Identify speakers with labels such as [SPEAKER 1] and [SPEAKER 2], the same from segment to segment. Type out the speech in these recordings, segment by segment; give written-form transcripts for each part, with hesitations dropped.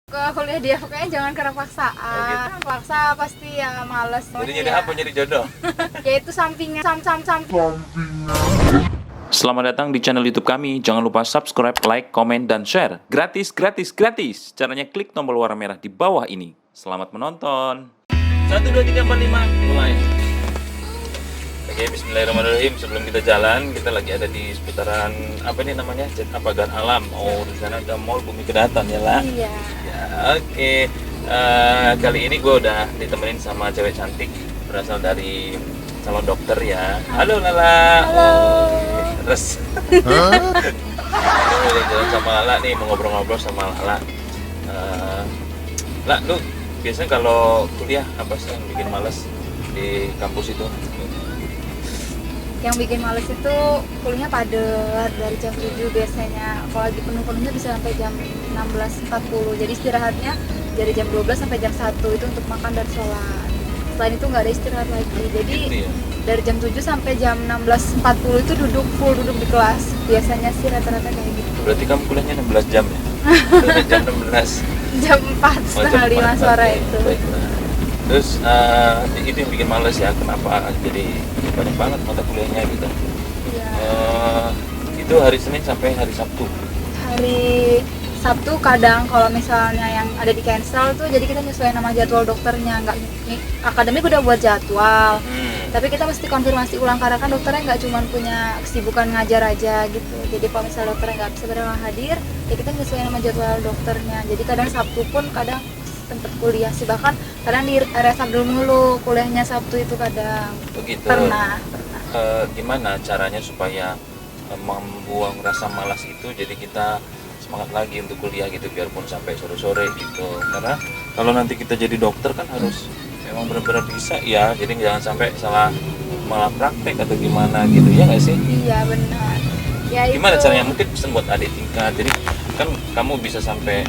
[SPEAKER 1] Ke kuliah dia pokoknya jangan karena paksaan.
[SPEAKER 2] Oh, gitu.
[SPEAKER 1] Paksa pasti ya males.
[SPEAKER 2] Jadi nyari apa? Nyari jodoh.
[SPEAKER 1] Ya itu sampingan samping.
[SPEAKER 3] Selamat datang di channel YouTube kami. Jangan lupa subscribe, like, komen, dan share. Gratis, gratis, gratis. Caranya klik tombol warna merah di bawah ini. Selamat menonton.
[SPEAKER 2] 1, 2, 3, 4, 5, mulai. Oke, bismillahirrahmanirrahim. Sebelum kita jalan, kita lagi ada di seputaran apa ini namanya? Apagan Alam. Oh, di sana ada Mall Bumi Kedaton ya lah.
[SPEAKER 1] Iya.
[SPEAKER 2] Ya, oke. Kali ini gue udah ditemenin sama cewek cantik berasal dari salon dokter ya. Halo Lala.
[SPEAKER 1] Halo.
[SPEAKER 2] Terus udah jalan sama Lala nih, mau ngobrol-ngobrol sama Lala. Lah, lu biasanya kalau kuliah apa sih yang bikin males di kampus itu?
[SPEAKER 1] Yang bikin males itu kuliahnya padat dari jam 7 biasanya. Kalau lagi penuh-penuhnya bisa sampai jam 16.40. Jadi istirahatnya dari jam 12 sampai jam 1 itu untuk makan dan sholat. Selain itu nggak ada istirahat lagi. Jadi
[SPEAKER 2] Gitu ya?
[SPEAKER 1] dari jam 7 sampai jam 16.40 itu full duduk di kelas. Biasanya sih rata-rata kayak gitu.
[SPEAKER 2] Berarti kamu kuliahnya 16 jam ya? Jam 16.
[SPEAKER 1] Jam 4 setengah 5 sore itu.
[SPEAKER 2] Baiklah. Terus itu yang bikin males ya, kenapa jadi banyak banget mata kuliahnya gitu.
[SPEAKER 1] Iya.
[SPEAKER 2] Itu hari Senin sampai hari Sabtu.
[SPEAKER 1] Hari Sabtu kadang kalau misalnya yang ada di cancel tuh jadi kita nyesuaiin nama jadwal dokternya. Nggak, akademik udah buat jadwal, tapi kita mesti konfirmasi ulang karena kan dokternya nggak cuma punya kesibukan ngajar aja gitu. Jadi kalau misalnya dokternya nggak bisa benar hadir, ya kita nyesuaiin nama jadwal dokternya. Jadi kadang Sabtu pun kadang tempat kuliah sih, bahkan kadang di area Sabtu mulu kuliahnya Sabtu itu kadang.
[SPEAKER 2] Begitu.
[SPEAKER 1] Pernah.
[SPEAKER 2] Gimana caranya supaya membuang rasa malas itu, jadi kita semangat lagi untuk kuliah gitu, biarpun sampai sore-sore gitu. Karena kalau nanti kita jadi dokter kan harus memang benar-benar bisa ya, jadi jangan sampai salah malah praktek atau gimana gitu ya nggak sih?
[SPEAKER 1] Iya benar. Ya
[SPEAKER 2] Gimana
[SPEAKER 1] itu.
[SPEAKER 2] caranya? Mungkin pesan buat adik tingkat, jadi kan kamu bisa sampai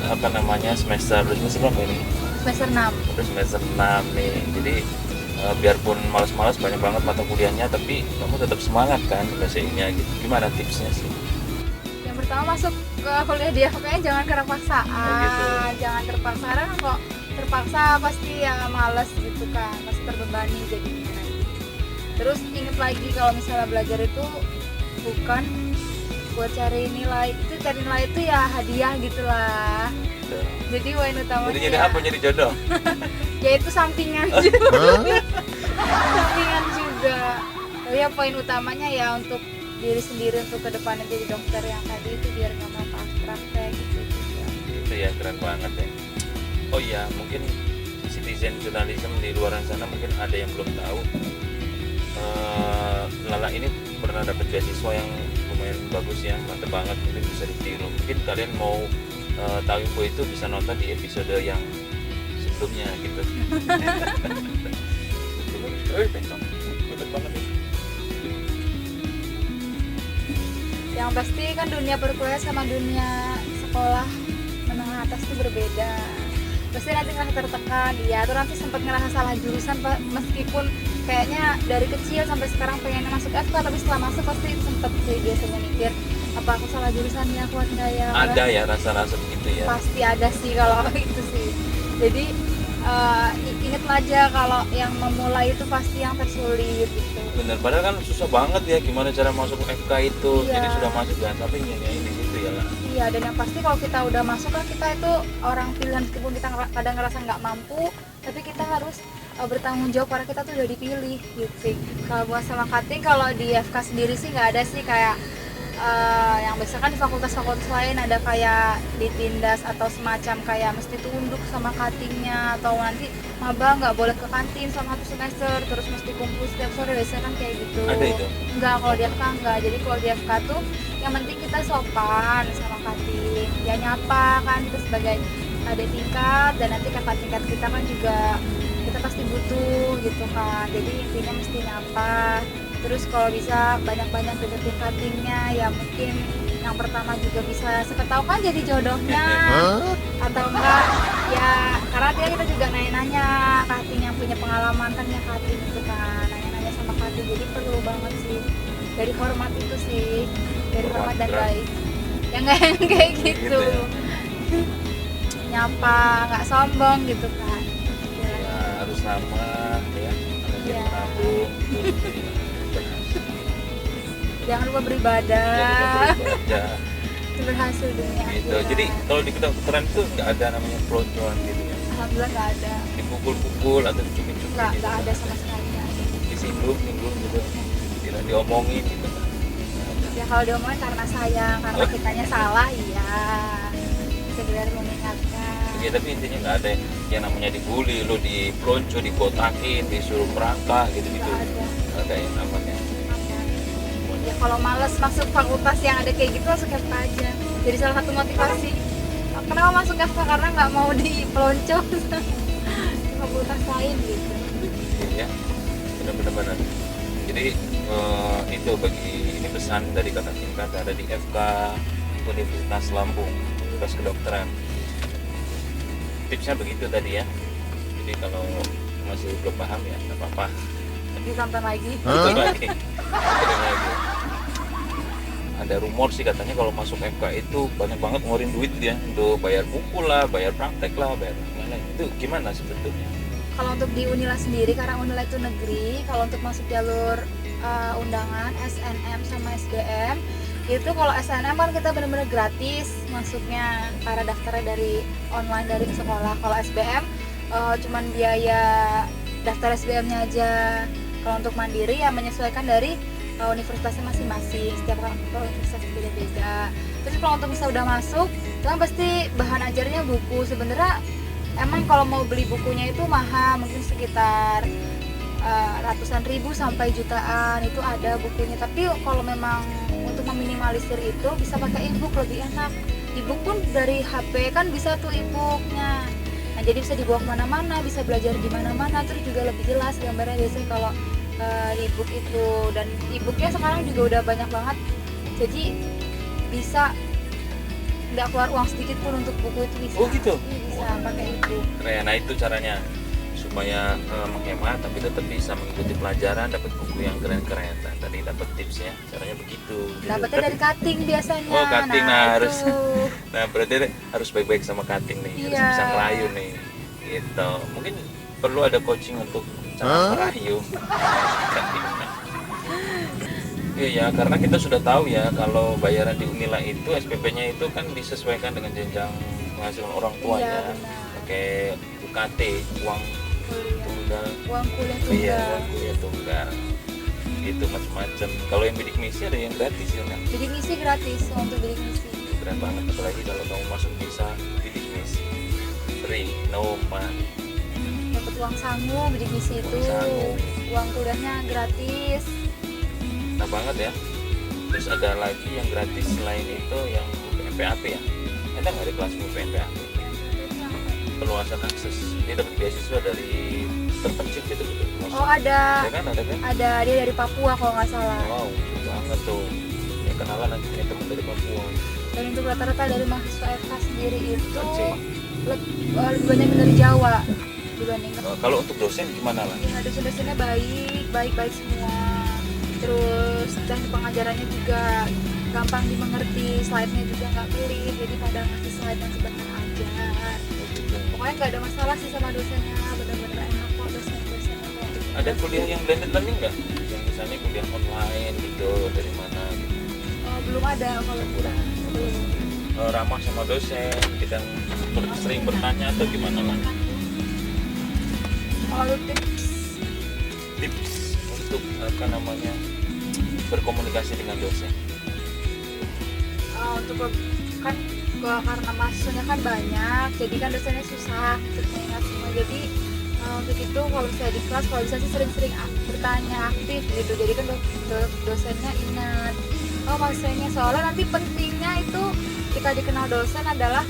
[SPEAKER 2] apa namanya semester berapa ini?
[SPEAKER 1] Semester 6.
[SPEAKER 2] Udah semester 6 nih, jadi biarpun malas-malas banyak banget mata kuliahnya, tapi kamu tetap semangat kan belajarnya gitu. Gimana tipsnya sih?
[SPEAKER 1] Yang pertama masuk ke kuliah dia pokoknya jangan karena paksaan.
[SPEAKER 2] Oh, gitu.
[SPEAKER 1] Jangan terpaksa, karena kok terpaksa pasti ya males gitu kan, pasti terbebani jadinya nanti. Terus inget lagi kalau misalnya belajar itu bukan buat cari nilai, itu cari nilai itu ya hadiah gitulah. Jadi poin utamanya
[SPEAKER 2] Jadi jadi apa? Jadi jodoh?
[SPEAKER 1] ya itu sampingan juga. Sampingan juga. Tapi ya poin utamanya ya untuk diri sendiri, untuk kedepannya jadi dokter yang tadi itu biar nggak mau praktek gitu juga.
[SPEAKER 2] Itu ya, keren banget ya. Oh iya, mungkin citizen journalism di luar sana mungkin ada yang belum tahu. Lala ini pernah dapat beasiswa yang lumayan bagus ya, mantep banget, mungkin bisa ditiru. Mungkin kalian mau tahu info itu bisa nonton di episode yang sebelumnya gitu. Mantep banget ya.
[SPEAKER 1] Yang pasti kan dunia perkuliahan sama dunia sekolah menengah atas itu berbeda. Pasti nanti ngerasa tertekan, ya atau nanti sempat ngerasa salah jurusan meskipun kayaknya dari kecil sampai sekarang pengen masuk FK, tapi setelah masuk pasti sempet sih biasanya mikir apa aku salah jurusan ya, kuat nggak ya.
[SPEAKER 2] Ada ya rasa-rasa begitu ya.
[SPEAKER 1] Pasti ada sih kalau itu sih. Jadi inget aja kalau yang memulai itu pasti yang tersulit gitu.
[SPEAKER 2] Bener, padahal kan susah banget ya gimana cara masuk FK itu.
[SPEAKER 1] Iya.
[SPEAKER 2] Jadi sudah masuk jangan sampai nyanyain di situ ya lah.
[SPEAKER 1] Iya, dan yang pasti kalau kita udah masuk kan kita itu orang pilihan, meskipun kita kadang ngerasa nggak mampu, tapi kita harus bertanggung jawab karena kita tuh udah dipilih gitu sih. Kalau buat sama cutting, kalau di FK sendiri sih nggak ada sih kayak yang biasa kan di fakultas-fakultas lain ada kayak ditindas atau semacam kayak mesti tunduk sama cuttingnya, atau nanti maba nggak boleh ke kantin selama 1 semester, terus mesti kumpul setiap sore, biasanya kan kayak gitu.
[SPEAKER 2] Ada itu?
[SPEAKER 1] Enggak, kalau di FK enggak. Jadi kalau di FK tuh yang penting kita sopan sama cutting, ya nyapa kan, kita sebagai adik tingkat, dan nanti kakak tingkat kita kan juga kita pasti butuh gitu kan. Jadi intinya mesti nyapa. Terus kalau bisa banyak-banyak deketin cuttingnya, ya mungkin yang pertama juga bisa siapa tahu kan jadi jodohnya. Atau enggak ya, karena kita juga nanya-nanya cutting yang punya pengalaman kan, ya cutting itu kan nanya-nanya sama cutting. Jadi perlu banget sih dari hormat itu sih, dari hormat dan baik, yang nggak yang kayak gitu.
[SPEAKER 2] Gitu ya.
[SPEAKER 1] nyapa, nggak sombong gitu kan.
[SPEAKER 2] Ya, harus ramah ya, rajin
[SPEAKER 1] Iya.
[SPEAKER 2] menabung, terus berhasil.
[SPEAKER 1] Jangan lupa beribadah.
[SPEAKER 2] Jangan lupa beribadah.
[SPEAKER 1] Itu berhasil deh.
[SPEAKER 2] Gitu. Jadi kalau di kedokteran itu nggak ada namanya peloncoan gitu ya,
[SPEAKER 1] Alhamdulillah nggak ada.
[SPEAKER 2] dipukul-pukul atau dicubit-cubit
[SPEAKER 1] Nggak
[SPEAKER 2] gitu.
[SPEAKER 1] ada sama sekali. Nggak ada.
[SPEAKER 2] Disinggung gitu, tidak diomongin gitu kan.
[SPEAKER 1] Ya kalau diomongin karena sayang, karena kitanya salah, iya. Sekedar mengingatkan.
[SPEAKER 2] Ya tapi intinya nggak ada yang namanya dibully, lo dipelonco, dibotakin, disuruh merangkah gitu-gitu.
[SPEAKER 1] Nggak ada.
[SPEAKER 2] Nggak ada yang namanya.
[SPEAKER 1] Ya kalau males masuk fakultas yang ada kayak gitu masuk FK aja. Jadi salah satu motivasi kenapa masuk FK karena nggak mau dipelonco di fakultas lain gitu.
[SPEAKER 2] Ya, benar-benar. Jadi itu bagi ini pesan dari kakak tingkat ada di FK Universitas Lampung, Fakultas Kedokteran. Tipsnya begitu tadi ya. Jadi kalau masih belum paham ya nggak apa-apa.
[SPEAKER 1] Ditonton lagi.
[SPEAKER 2] Itu lagi. Ikutin lagi. Ada rumor sih katanya kalau masuk FK itu banyak banget ngeluarin duit dia untuk bayar buku lah, bayar praktek lah, bayar gimana. Itu gimana sebetulnya?
[SPEAKER 1] Kalau untuk di Unila sendiri karena Unila itu negeri, kalau untuk masuk jalur undangan SNM sama SBM itu kalau SNM kan kita benar-benar gratis masuknya para daftarnya dari online dari sekolah. Kalau SBM cuman biaya daftar SBM-nya aja. Kalau untuk mandiri ya menyesuaikan dari universitasnya masing-masing, setiap universitas beda-beda. Terus kalau untuk misalnya udah masuk itu kan pasti bahan ajarnya buku. Sebenarnya emang kalau mau beli bukunya itu mahal, mungkin sekitar ratusan ribu sampai jutaan itu ada bukunya. Tapi kalau memang untuk meminimalisir itu bisa pakai e-book, lebih enak. E-book pun dari HP kan bisa tuh e-booknya. Nah jadi bisa dibawa kemana-mana, bisa belajar di mana-mana, terus juga lebih jelas gambarnya biasanya kalau e-book itu. Dan e-booknya sekarang juga udah banyak banget, jadi bisa nggak keluar uang sedikit pun untuk buku itu bisa.
[SPEAKER 2] Oh gitu?
[SPEAKER 1] Bisa pakai e-book.
[SPEAKER 2] Keren. Nah itu caranya supaya menghemat tapi tetap bisa mengikuti pelajaran, dapat buku yang keren-keren. Nah, tadi dapat tipsnya, caranya begitu.
[SPEAKER 1] Dapatnya dari cutting biasanya.
[SPEAKER 2] Oh, cutting, nah, harus.
[SPEAKER 1] itu.
[SPEAKER 2] Nah berarti harus baik-baik sama cutting nih, harus
[SPEAKER 1] Iya.
[SPEAKER 2] bisa ngerayu nih. Gitu. Mungkin perlu ada coaching untuk cara merayu. Cuttingnya. Iya ya, karena kita sudah tahu ya kalau bayaran di Unila itu SPP-nya itu kan disesuaikan dengan jenjang penghasilan orang tua
[SPEAKER 1] Iya,
[SPEAKER 2] ya.
[SPEAKER 1] benar.
[SPEAKER 2] Pakai UKT, uang
[SPEAKER 1] Kuliah.
[SPEAKER 2] tunggal.
[SPEAKER 1] Uang kuliah
[SPEAKER 2] Iya,
[SPEAKER 1] tunggal.
[SPEAKER 2] uang kuliah tunggal. Itu macam-macam. Kalau yang bidik misi ada yang gratis ya kan?
[SPEAKER 1] Bidik misi gratis untuk bidik misi.
[SPEAKER 2] Keren banget, apalagi kalau kamu masuk bisa bidik misi. Free, no money.
[SPEAKER 1] Dapat uang sangu bidik misi itu.
[SPEAKER 2] Uang sangu.
[SPEAKER 1] Uang kuliahnya gratis.
[SPEAKER 2] Nah banget ya. Terus ada lagi yang gratis selain itu yang PMPAP ya. Ada nggak di kelas PMPAP? Perluasan akses. Dia dapat beasiswa dari terpencil gitu.
[SPEAKER 1] Oh ada.
[SPEAKER 2] Ya kan, ada kan?
[SPEAKER 1] Ada dia dari Papua kalau nggak salah.
[SPEAKER 2] Wow, lucu banget tuh. Ya kenalan nanti punya teman dari Papua.
[SPEAKER 1] Dan untuk rata-rata dari mahasiswa FK sendiri itu
[SPEAKER 2] Aceh.
[SPEAKER 1] lebih banyak dari Jawa dibandingkan.
[SPEAKER 2] Kalau untuk dosen gimana lah?
[SPEAKER 1] Ya dosen-dosennya baik semua. Terus teknik pengajarannya juga gampang dimengerti, slide-nya juga nggak pelit, jadi pada ngasih slide yang sebenarnya aja. Pokoknya nggak ada masalah sih sama dosennya, bener-bener enak kok dosen-dosennya kok.
[SPEAKER 2] Ada kuliah yang blended learning nggak? Yang misalnya kuliah online gitu, dari mana gitu?
[SPEAKER 1] Belum ada kalau
[SPEAKER 2] Kurang.
[SPEAKER 1] belum.
[SPEAKER 2] Ramah sama dosen, kita sering bertanya atau gimana lah?
[SPEAKER 1] Kalau
[SPEAKER 2] Tips untuk apa namanya berkomunikasi dengan dosen.
[SPEAKER 1] untuk kan karena mahasiswanya kan banyak, jadi kan dosennya susah untuk mengingat semua. Jadi untuk itu kalau misalnya di kelas kalau bisa sih sering-sering bertanya aktif gitu, jadi kan dosennya ingat mahasiswanya. Soalnya nanti pentingnya itu kita dikenal dosen adalah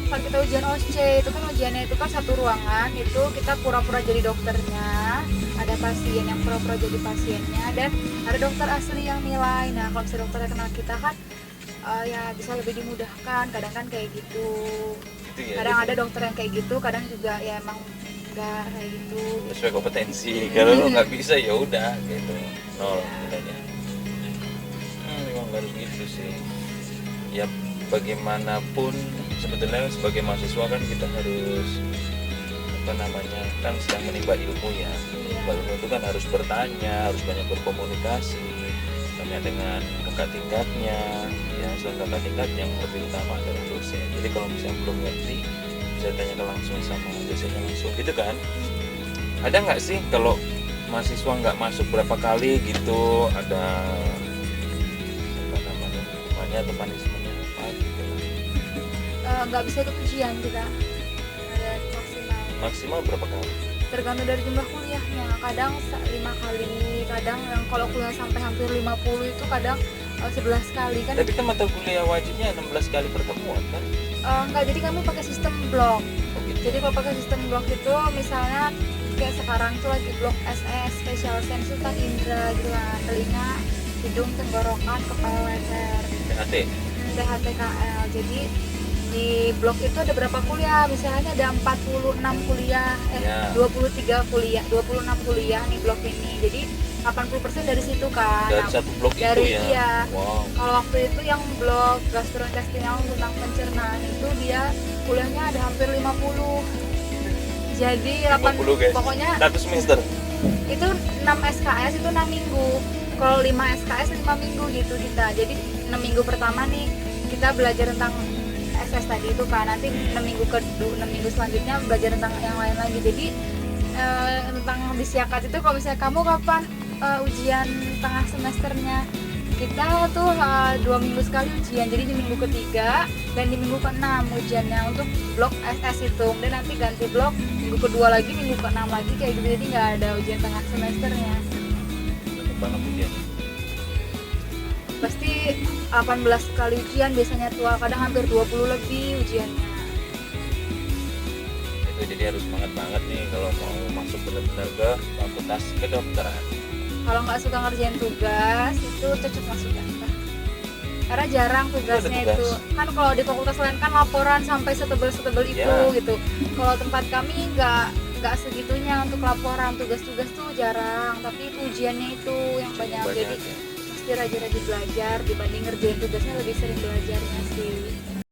[SPEAKER 1] kalau kita ujian OSC itu kan ujiannya itu kan satu ruangan, itu kita pura-pura jadi dokternya, ada pasien yang pura-pura jadi pasiennya, dan ada dokter asli yang nilai. Nah kalau misalnya dokternya kenal kita kan ya bisa lebih dimudahkan, kadang kan kayak gitu.
[SPEAKER 2] Gitu ya,
[SPEAKER 1] Kadang
[SPEAKER 2] jadi
[SPEAKER 1] ada dokter yang kayak gitu, kadang juga ya emang enggak kayak gitu.
[SPEAKER 2] sesuai kompetensi. Kalau lu nggak bisa ya udah gitu, nol nilainya. Memang harus gitu sih. Ya bagaimanapun sebetulnya sebagai mahasiswa kan kita harus apa namanya, kan sedang menimba ilmu ya.
[SPEAKER 1] Iya.
[SPEAKER 2] Ilmu itu kan harus bertanya, harus banyak berkomunikasi, tanya dengan kakak tingkatnya, ya selain kakak tingkat yang lebih utama adalah dosen. Jadi kalau misalnya belum ngerti bisa tanyakan langsung sama dosennya langsung gitu kan. Ada nggak sih kalau mahasiswa nggak masuk berapa kali gitu, ada apa namanya atau punishment-nya apa gitu?
[SPEAKER 1] Nggak bisa ikut ujian kita, ada maksimal.
[SPEAKER 2] Maksimal berapa kali?
[SPEAKER 1] Tergantung dari jumlah kuliahnya, kadang 5 kali, kadang yang kalau kuliah sampai hampir 50 itu kadang 11 kali kan.
[SPEAKER 2] Tapi kan mata kuliah wajibnya 16 kali pertemuan kan?
[SPEAKER 1] Enggak, jadi kami pakai sistem blok.
[SPEAKER 2] Oh, gitu.
[SPEAKER 1] Jadi kalau pakai sistem blok itu misalnya kayak sekarang itu lagi blok SS, special sense itu kan indra gitu kan, telinga, hidung, tenggorokan, kepala, leher,
[SPEAKER 2] THT.
[SPEAKER 1] THTKL. Jadi di blok itu ada berapa kuliah? Misalnya ada 46 kuliah,
[SPEAKER 2] Ya.
[SPEAKER 1] 23 kuliah, 26 kuliah nih blok ini. Jadi 80% dari situ kan.
[SPEAKER 2] Dari
[SPEAKER 1] Nah,
[SPEAKER 2] satu blok
[SPEAKER 1] dari-
[SPEAKER 2] itu ya?
[SPEAKER 1] iya.
[SPEAKER 2] Wow.
[SPEAKER 1] kalau waktu itu yang blok gastrointestinal tentang pencernaan itu dia kuliahnya ada hampir 50. Jadi
[SPEAKER 2] 50 guys.
[SPEAKER 1] pokoknya
[SPEAKER 2] 1 semester.
[SPEAKER 1] itu 6 SKS itu 6 minggu. Kalau 5 SKS 5 minggu gitu kita. Jadi 6 minggu pertama nih kita belajar tentang SS tadi itu kan. Nanti 6 minggu kedua, 6 minggu selanjutnya belajar tentang yang lain lagi. Jadi tentang disiakat itu kalau misalnya kamu kapan ujian tengah semesternya, kita tuh 2 minggu sekali ujian. Jadi di minggu ketiga dan di minggu ke-6 ujiannya untuk blok SS itu. Dan nanti ganti blok minggu kedua lagi, minggu ke-6 lagi kayak gitu. Jadi nggak ada ujian tengah semesternya.
[SPEAKER 2] Banyak banget ujiannya.
[SPEAKER 1] Pasti 18 kali ujian biasanya tua, kadang hampir 20 lebih ujiannya.
[SPEAKER 2] Itu jadi harus semangat banget nih kalau mau masuk benar-benar ke fakultas kedokteran.
[SPEAKER 1] Kalau nggak suka ngerjain tugas itu cocok masuk apa? Karena jarang tugasnya
[SPEAKER 2] Itu ada
[SPEAKER 1] itu.
[SPEAKER 2] tugas.
[SPEAKER 1] Kan kalau di fakultas lain kan laporan sampai setebel-setebel itu
[SPEAKER 2] Ya.
[SPEAKER 1] gitu. Kalau tempat kami nggak segitunya untuk laporan, tugas-tugas tuh jarang. Tapi itu ujiannya itu yang banyak.
[SPEAKER 2] Banyak
[SPEAKER 1] Jadi
[SPEAKER 2] ya.
[SPEAKER 1] mesti rajin-rajin belajar dibanding ngerjain tugasnya, lebih sering belajarnya sih.